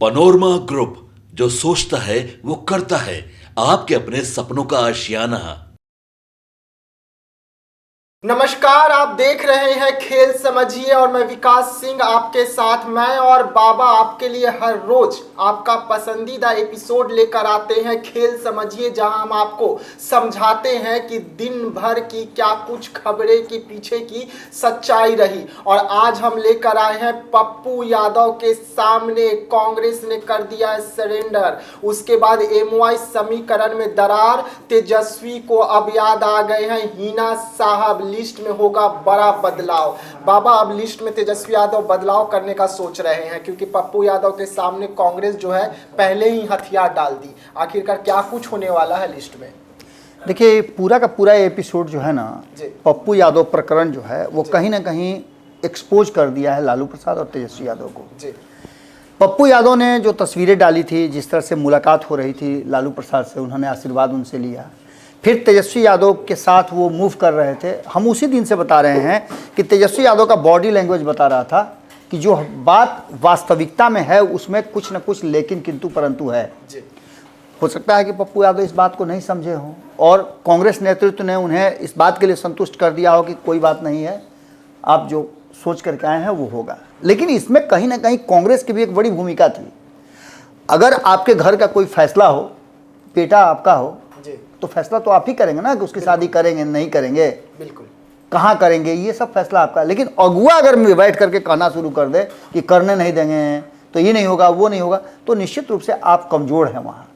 Panorama group, जो सोचता है वो करता है। आपके अपने सपनों का आशियाना। नमस्कार, आप देख रहे हैं खेल समझिए और मैं विकास सिंह आपके साथ। मैं और बाबा आपके लिए हर रोज आपका पसंदीदा एपिसोड लेकर आते हैं खेल समझिए, जहां हम आपको समझाते हैं कि दिन भर की क्या कुछ खबरें की पीछे की सच्चाई रही। और आज हम लेकर आए हैं पप्पू यादव के सामने कांग्रेस ने कर दिया है सरेंडर। उसके बाद एमओआई समीकरण में दरार, तेजस्वी को अब याद आ गए हैं हिना साहब, लिस्ट में होगा बड़ा बदलाव। बाबा, अब लिस्ट में तेजस्वी यादव बदलाव करने का सोच रहे हैं क्योंकि पप्पू यादव के सामने कांग्रेस जो है पहले ही हथियार डाल दी। आखिरकार क्या कुछ होने वाला है लिस्ट में? देखिए, पूरा का पूरा एपिसोड जो है ना, पप्पू यादव प्रकरण जो है वो कहीं ना कहीं एक्सपोज कर दिया है लालू प्रसाद और तेजस्वी यादव को। पप्पू यादव ने जो तस्वीरें डाली थी, जिस तरह से मुलाकात हो रही थी लालू प्रसाद से, उन्होंने आशीर्वाद उनसे लिया, फिर तेजस्वी यादव के साथ वो मूव कर रहे थे। हम उसी दिन से बता रहे हैं कि तेजस्वी यादव का बॉडी लैंग्वेज बता रहा था कि जो बात वास्तविकता में है उसमें कुछ न कुछ लेकिन किंतु परंतु है। हो सकता है कि पप्पू यादव इस बात को नहीं समझे हों और कांग्रेस नेतृत्व ने उन्हें इस बात के लिए संतुष्ट कर दिया हो कि कोई बात नहीं है, आप जो सोच करके आए हैं वो होगा। लेकिन इसमें कहीं ना कहीं कांग्रेस की भी एक बड़ी भूमिका थी। अगर आपके घर का कोई फैसला हो, बेटा आपका हो, तो फैसला तो आप ही करेंगे ना कि उसकी शादी करेंगे नहीं करेंगे, बिल्कुल कहाँ करेंगे, ये सब फैसला आपका। लेकिन अगुआ अगर बैठ करके कहना शुरू कर दे कि करने नहीं देंगे, तो ये नहीं होगा वो नहीं होगा, तो निश्चित रूप से आप कमजोर हैं वहाँ।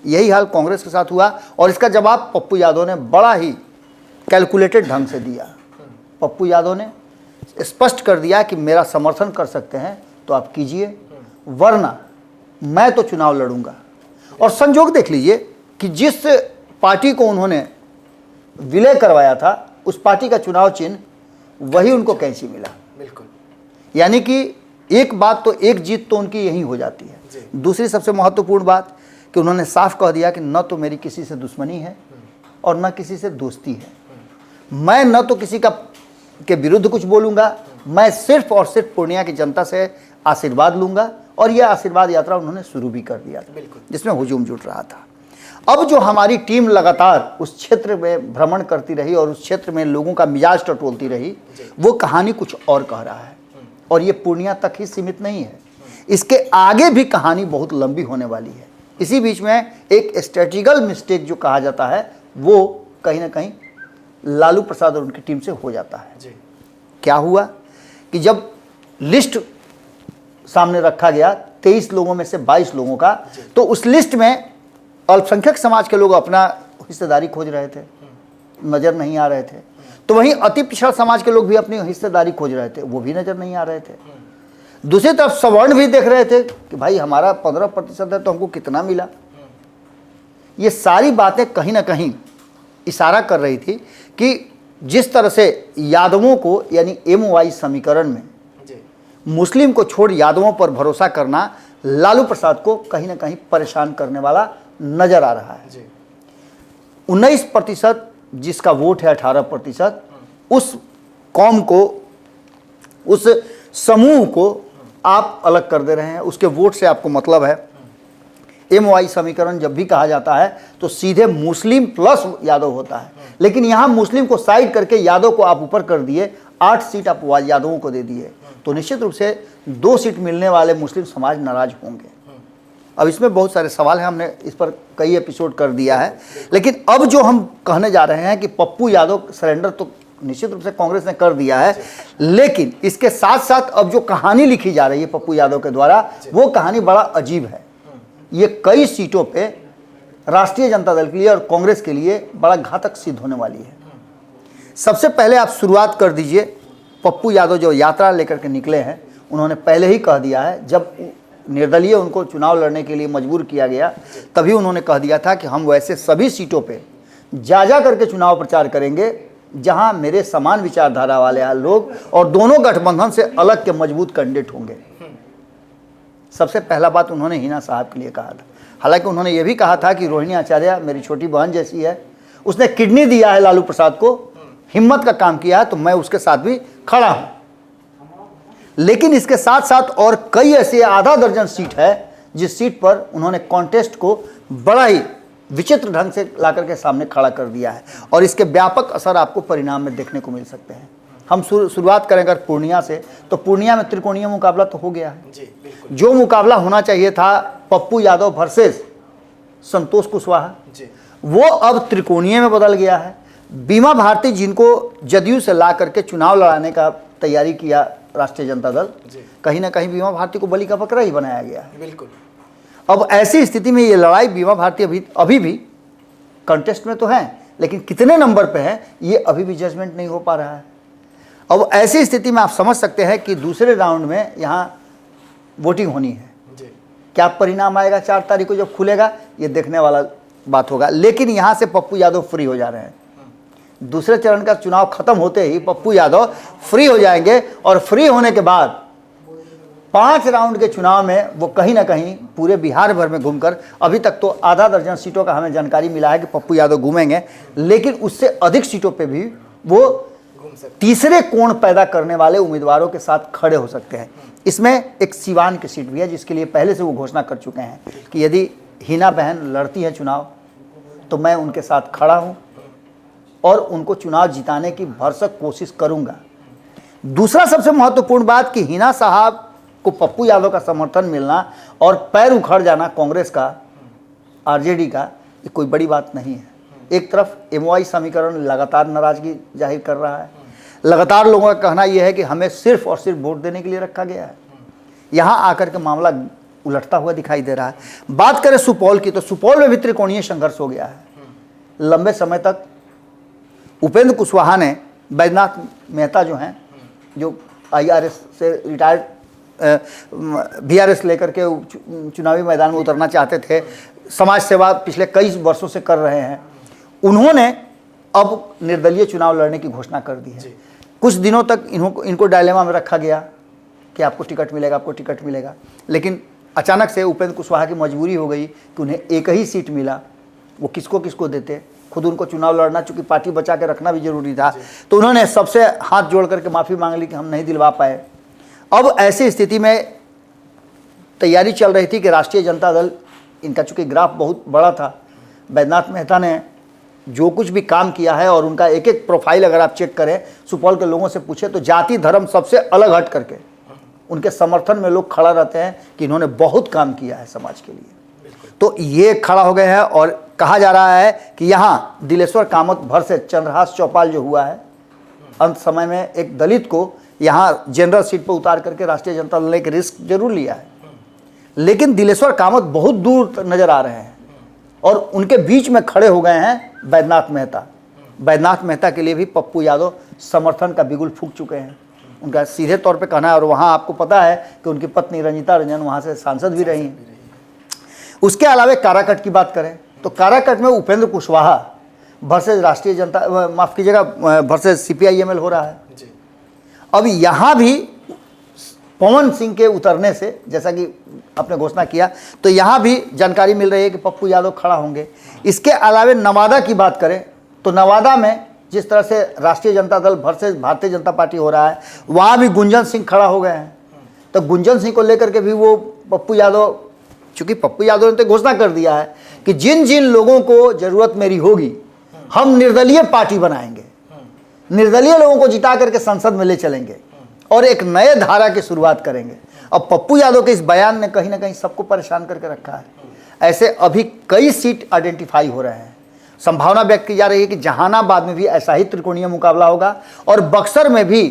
यही हाल कांग्रेस के साथ हुआ और इसका जवाब पप्पू यादव ने बड़ा ही कैलकुलेटेड ढंग से दिया। पप्पू यादव ने स्पष्ट कर दिया कि मेरा समर्थन कर सकते हैं तो आप कीजिए, वरना मैं तो चुनाव लड़ूंगा। और संजोग देख लीजिए कि जिस पार्टी को उन्होंने विलय करवाया था, उस पार्टी का चुनाव चिन्ह वही उनको कैंची मिला। बिल्कुल, यानी कि एक बात तो, एक जीत तो उनकी यही हो जाती है। दूसरी सबसे महत्वपूर्ण बात कि उन्होंने साफ कह दिया कि न तो मेरी किसी से दुश्मनी है और न किसी से दोस्ती है। मैं न तो किसी का के विरुद्ध कुछ बोलूँगा, मैं सिर्फ और सिर्फ पूर्णिया की जनता से आशीर्वाद लूँगा। और यह आशीर्वाद यात्रा उन्होंने शुरू भी कर दिया था, जिसमें हुजूम जुट रहा था। अब जो हमारी टीम लगातार उस क्षेत्र में भ्रमण करती रही और उस क्षेत्र में लोगों का मिजाज टटोलती रही, वो कहानी कुछ और कह रहा है। और ये पूर्णिया तक ही सीमित नहीं है, इसके आगे भी कहानी बहुत लंबी होने वाली है। इसी बीच में एक स्ट्रेटेजिकल मिस्टेक जो कहा जाता है, वो कहीं ना कहीं लालू प्रसाद और उनकी टीम से हो जाता है। क्या हुआ कि जब लिस्ट सामने रखा गया 23 लोगों में से 22 लोगों का, तो उस लिस्ट में अल्पसंख्यक समाज के लोग अपना हिस्सेदारी खोज रहे थे, नज़र नहीं आ रहे थे। तो वहीं अति पिछड़ा समाज के लोग भी अपनी हिस्सेदारी खोज रहे थे, वो भी नज़र नहीं आ रहे थे। दूसरी तरफ सवर्ण भी देख रहे थे कि भाई हमारा 15% है तो हमको कितना मिला। ये सारी बातें कहीं ना कहीं इशारा कर रही थी कि जिस तरह से यादवों को, यानी एमओआई समीकरण में मुस्लिम को छोड़ यादवों पर भरोसा करना लालू प्रसाद को कहीं ना कहीं परेशान करने वाला नजर आ रहा है। 19% जिसका वोट है, 18%, उस कौम को, उस समूह को आप अलग कर दे रहे हैं, उसके वोट से आपको मतलब है। एमओआई समीकरण जब भी कहा जाता है तो सीधे मुस्लिम प्लस यादव होता है, लेकिन यहाँ मुस्लिम को साइड करके यादव को आप ऊपर कर दिए, 8 सीट आप यादवों को दे दिए, तो निश्चित रूप से 2 सीट मिलने वाले मुस्लिम समाज नाराज होंगे। अब इसमें बहुत सारे सवाल हैं, हमने इस पर कई एपिसोड कर दिया है। लेकिन अब जो हम कहने जा रहे हैं कि पप्पू यादव सरेंडर तो निश्चित रूप से कांग्रेस ने कर दिया है, लेकिन इसके साथ साथ अब जो कहानी लिखी जा रही है पप्पू यादव के द्वारा, वो कहानी बड़ा अजीब है। ये कई सीटों पे राष्ट्रीय जनता दल के लिए और कांग्रेस के लिए बड़ा घातक सिद्ध होने वाली है। सबसे पहले आप शुरुआत कर दीजिए, पप्पू यादव जो यात्रा लेकर के निकले हैं, उन्होंने पहले ही कह दिया है, जब निर्दलीय उनको चुनाव लड़ने के लिए मजबूर किया गया तभी उन्होंने कह दिया था कि हम वैसे सभी सीटों पे जा करके चुनाव प्रचार करेंगे जहां मेरे समान विचारधारा वाले लोग और दोनों गठबंधन से अलग के मजबूत कैंडिडेट होंगे। सबसे पहला बात उन्होंने हिना साहब के लिए कहा था। हालांकि उन्होंने ये भी कहा था कि रोहिणी आचार्य मेरी छोटी बहन जैसी है, उसने किडनी दिया है लालू प्रसाद को, हिम्मत का काम किया है, तो मैं उसके साथ भी खड़ा हूं। लेकिन इसके साथ साथ और कई ऐसे आधा दर्जन सीट है जिस सीट पर उन्होंने कॉन्टेस्ट को बड़ा ही विचित्र ढंग से ला करके सामने खड़ा कर दिया है और इसके व्यापक असर आपको परिणाम में देखने को मिल सकते हैं। हम शुरुआत करें अगर पूर्णिया से, तो पूर्णिया में त्रिकोणीय मुकाबला तो हो गया है। जी, बिल्कुल। जो मुकाबला होना चाहिए था पप्पू यादव वर्सेस संतोष कुशवाहा, वो अब त्रिकोणीय में बदल गया है। बीमा भारती जिनको जदयू से ला करके चुनाव लड़ाने का तैयारी किया राष्ट्रीय जनता दल, कहीं ना कहीं बीमा भारती को बलि का बकरा ही बनाया गया है। बिल्कुल। अब ऐसी स्थिति में ये लड़ाई बीमा भारती अभी भी कंटेस्ट में तो है, लेकिन कितने नंबर पे है ये अभी भी जजमेंट नहीं हो पा रहा है। अब ऐसी स्थिति में आप समझ सकते हैं कि दूसरे राउंड में यहाँ वोटिंग होनी है। क्या परिणाम आएगा 4 तारीख को जब खुलेगा, ये देखने वाला बात होगा। लेकिन यहाँ से पप्पू यादव फ्री हो जा रहे हैं। दूसरे चरण का चुनाव खत्म होते ही पप्पू यादव फ्री हो जाएंगे और फ्री होने के बाद 5 राउंड के चुनाव में वो कहीं ना कहीं पूरे बिहार भर में घूमकर, अभी तक तो आधा दर्जन सीटों का हमें जानकारी मिला है कि पप्पू यादव घूमेंगे, लेकिन उससे अधिक सीटों पे भी वो तीसरे कोण पैदा करने वाले उम्मीदवारों के साथ खड़े हो सकते हैं। इसमें एक सीवान की सीट भी है जिसके लिए पहले से वो घोषणा कर चुके हैं कि यदि हिना बहन लड़ती है चुनाव तो मैं उनके साथ खड़ा हूँ और उनको चुनाव जिताने की भरसक कोशिश करूँगा। दूसरा सबसे महत्वपूर्ण बात कि हिना साहब को पप्पू यादव का समर्थन मिलना और पैर उखड़ जाना कांग्रेस का, आरजेडी का, ये कोई बड़ी बात नहीं है। एक तरफ एमओआई समीकरण लगातार नाराजगी जाहिर कर रहा है, लगातार लोगों का कहना यह है कि हमें सिर्फ और सिर्फ वोट देने के लिए रखा गया है। यहाँ आकर के मामला उलटता हुआ दिखाई दे रहा है। बात करें सुपौल की, तो सुपौल में भी त्रिकोणीय संघर्ष हो गया है। लंबे समय तक उपेंद्र कुशवाहा ने बैजनाथ मेहता जो हैं, जो आईआरएस से रिटायर्ड वीआरएस लेकर के चुनावी मैदान में उतरना चाहते थे, समाज सेवा पिछले कई वर्षों से कर रहे हैं, उन्होंने अब निर्दलीय चुनाव लड़ने की घोषणा कर दी है। कुछ दिनों तक इनको डायलेमा में रखा गया कि आपको टिकट मिलेगा, आपको टिकट मिलेगा, लेकिन अचानक से उपेंद्र कुशवाहा की मजबूरी हो गई कि उन्हें एक ही सीट मिला, वो किसको किसको देते, खुद उनको चुनाव लड़ना, चूंकि पार्टी बचा के रखना भी जरूरी था, तो उन्होंने सबसे हाथ जोड़ करके माफ़ी मांग ली कि हम नहीं दिलवा पाए। अब ऐसी स्थिति में तैयारी चल रही थी कि राष्ट्रीय जनता दल, इनका चूंकि ग्राफ बहुत बड़ा था, बैजनाथ मेहता ने जो कुछ भी काम किया है और उनका एक एक प्रोफाइल अगर आप चेक करें, सुपौल के लोगों से पूछे तो जाति धर्म सबसे अलग हट करके उनके समर्थन में लोग खड़ा रहते हैं कि इन्होंने बहुत काम किया है समाज के लिए। तो ये खड़ा हो गए हैं और कहा जा रहा है कि यहाँ दिलेश्वर कामत भर से चंद्रहास चौपाल जो हुआ है, अंत समय में एक दलित को यहाँ जनरल सीट पर उतार करके राष्ट्रीय जनता दल ने एक रिस्क जरूर लिया है, लेकिन दिलेश्वर कामत बहुत दूर नजर आ रहे हैं और उनके बीच में खड़े हो गए हैं बैजनाथ मेहता। बैजनाथ मेहता के लिए भी पप्पू यादव समर्थन का बिगुल फूंक चुके हैं, उनका सीधे तौर पे कहना है। और वहाँ आपको पता है कि उनकी पत्नी रंजिता रंजन वहाँ से सांसद भी रही हैं। उसके अलावा काराकट की बात करें तो काराकट में उपेंद्र कुशवाहा वर्सेस राष्ट्रीय जनता, माफ़ कीजिएगा, वर्सेस CPI-ML हो रहा है। अब यहाँ भी पवन सिंह के उतरने से, जैसा कि आपने घोषणा किया, तो यहाँ भी जानकारी मिल रही है कि पप्पू यादव खड़ा होंगे। इसके अलावा नवादा की बात करें तो नवादा में जिस तरह से राष्ट्रीय जनता दल वर्सेस भारतीय जनता पार्टी हो रहा है, वहाँ भी गुंजन सिंह खड़ा हो गए हैं। तो गुंजन सिंह को लेकर के भी वो पप्पू यादव, चूँकि पप्पू यादव ने तो घोषणा कर दिया है कि जिन जिन लोगों को ज़रूरत मेरी होगी हम निर्दलीय पार्टी बनाएंगे, निर्दलीय लोगों को जिता करके संसद में ले चलेंगे और एक नए धारा की शुरुआत करेंगे। अब पप्पू यादव के इस बयान ने कहीं ना कहीं सबको परेशान करके रखा है। ऐसे अभी कई सीट आइडेंटिफाई हो रहे हैं। संभावना व्यक्त की जा रही है कि जहानाबाद में भी ऐसा ही त्रिकोणीय मुकाबला होगा और बक्सर में भी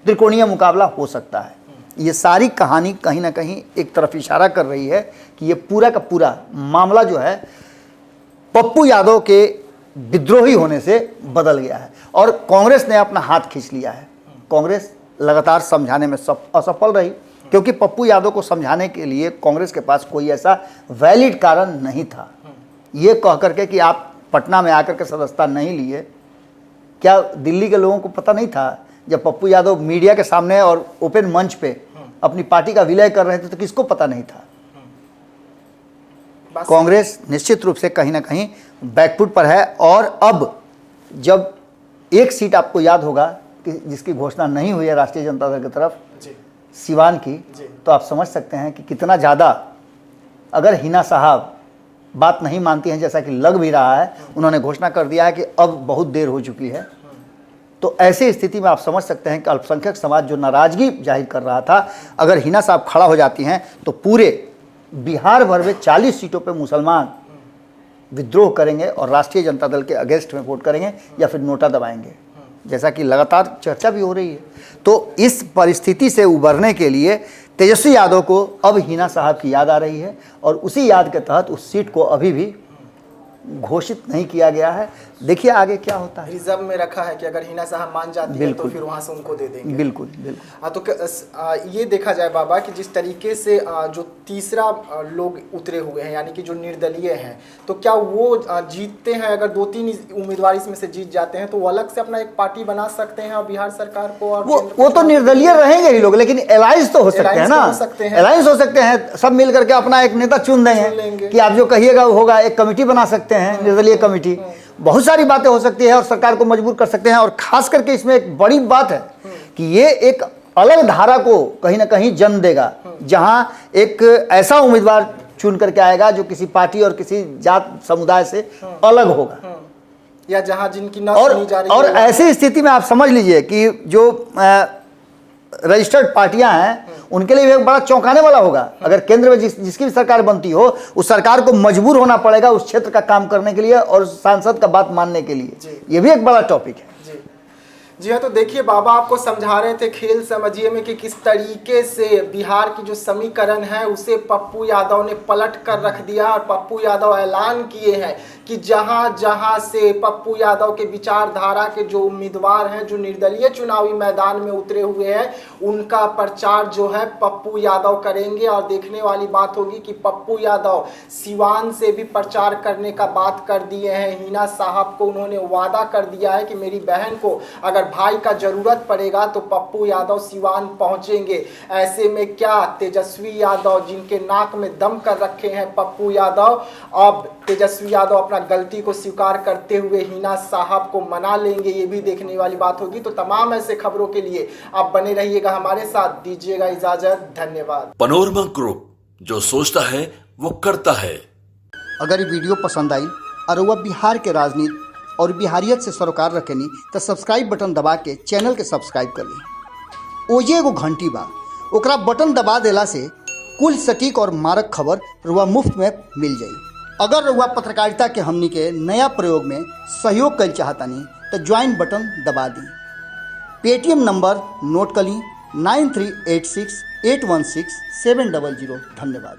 त्रिकोणीय मुकाबला हो सकता है। ये सारी कहानी कहीं ना कहीं एक तरफ इशारा कर रही है कि ये पूरा का पूरा मामला जो है पप्पू यादव के विद्रोही होने से बदल गया है और कांग्रेस ने अपना हाथ खींच लिया है। कांग्रेस लगातार समझाने में असफल रही, क्योंकि पप्पू यादव को समझाने के लिए कांग्रेस के पास कोई ऐसा वैलिड कारण नहीं था। ये कह करके कि आप पटना में आकर के सदस्यता नहीं लिए, क्या दिल्ली के लोगों को पता नहीं था जब पप्पू यादव मीडिया के सामने और ओपन मंच पे अपनी पार्टी का विलय कर रहे थे तो किसको पता नहीं था? कांग्रेस निश्चित रूप से कहीं ना कहीं बैकफुट पर है। और अब जब एक सीट आपको याद होगा कि जिसकी घोषणा नहीं हुई है राष्ट्रीय जनता दल की तरफ, सिवान की, तो आप समझ सकते हैं कि कितना ज़्यादा अगर हिना साहब बात नहीं मानती हैं, जैसा कि लग भी रहा है, उन्होंने घोषणा कर दिया है कि अब बहुत देर हो चुकी है, तो ऐसी स्थिति में आप समझ सकते हैं कि अल्पसंख्यक समाज जो नाराज़गी जाहिर कर रहा था, अगर हिना साहब खड़ा हो जाती हैं तो पूरे बिहार भर में 40 सीटों पे मुसलमान विद्रोह करेंगे और राष्ट्रीय जनता दल के अगेंस्ट में वोट करेंगे या फिर नोटा दबाएंगे, जैसा कि लगातार चर्चा भी हो रही है। तो इस परिस्थिति से उबरने के लिए तेजस्वी यादव को अब हिना साहब की याद आ रही है और उसी याद के तहत उस सीट को अभी भी घोषित नहीं किया गया है। देखिए आगे क्या होता है। रिजर्व में रखा है कि अगर हिना साहब मान जाती है तो फिर वहां से उनको दे देंगे। बिल्कुल बिल्कुल। हाँ, तो ये देखा जाए बाबा कि जिस तरीके से जो तीसरा लोग उतरे हुए हैं, यानी कि जो निर्दलीय हैं, तो क्या वो जीतते हैं? अगर 2-3 उम्मीदवार इसमें से जीत जाते हैं तो वो अलग से अपना एक पार्टी बना सकते हैं और बिहार सरकार को, और वो तो निर्दलीय रहेंगे ही लोग, लेकिन अलायंस तो हो सकते हैं ना, अलायंस हो सकते हैं, सब मिल करके अपना एक नेता चुन देंगे कि आप जो कहिएगा वो होगा। एक कमेटी बना सकते हैं, निर्दलीय कमेटी, बहुत सारी बातें हो सकती है और सरकार को मजबूर कर सकते हैं। और खास करके इसमें एक बड़ी बात है कि ये एक अलग धारा को कहीं ना कहीं जन्म देगा, जहां एक ऐसा उम्मीदवार चुन करके आएगा जो किसी पार्टी और किसी जात समुदाय से अलग होगा, या जहां जिनकी न सुनी जा रही है। और ऐसी स्थिति में आप समझ लीजिए कि जो रजिस्टर्ड पार्टियां हैं उनके लिए भी एक बड़ा चौंकाने वाला होगा। अगर केंद्र में जिसकी भी सरकार बनती हो, उस सरकार को मजबूर होना पड़ेगा उस क्षेत्र का काम करने के लिए और सांसद का बात मानने के लिए। ये भी एक बड़ा टॉपिक है। जी हाँ, तो देखिए बाबा आपको समझा रहे थे खेल समझिए में कि किस तरीके से बिहार की जो समीकरण है उसे पप्पू यादव ने पलट कर रख दिया। और पप्पू यादव ऐलान किए हैं कि जहां जहां से पप्पू यादव के विचारधारा के जो उम्मीदवार हैं, जो निर्दलीय चुनावी मैदान में उतरे हुए हैं, उनका प्रचार जो है पप्पू यादव करेंगे। और देखने वाली बात होगी कि पप्पू यादव सिवान से भी प्रचार करने का बात कर दिए हैं। हिना साहब को उन्होंने वादा कर दिया है कि मेरी बहन को अगर भाई का जरूरत पड़ेगा तो पप्पू यादव सिवान पहुंचेंगे। ऐसे में क्या तेजस्वी यादव, जिनके नाक में दम कर रखे हैं पप्पू यादव, अब तेजस्वी यादव अपना गलती को स्वीकार करते हुए हिना साहब को मना लेंगे, ये भी देखने वाली बात होगी। तो तमाम ऐसे खबरों के लिए आप बने रहिएगा हमारे साथ, दीजिएगा इजाजत, धन्यवाद। पनोरमा ग्रुप, जो सोचता है वो करता है। अगर ये वीडियो पसंद आई और वह बिहार के राजनीति और बिहारियत से सरोकार रखेनी तो सब्सक्राइब बटन दबा के चैनल के सब्सक्राइब कर ली। ओजे एगो घंटी बा, ओकरा बटन दबा देला से कुल सटीक और मारक खबर रुआ मुफ्त में मिल जाई। अगर रुआ पत्रकारिता के हमनी के नया प्रयोग में सहयोग कर चाहतानी तो ज्वाइन बटन दबा दी। पेटीएम नंबर नोट कर ली 9386816700। धन्यवाद।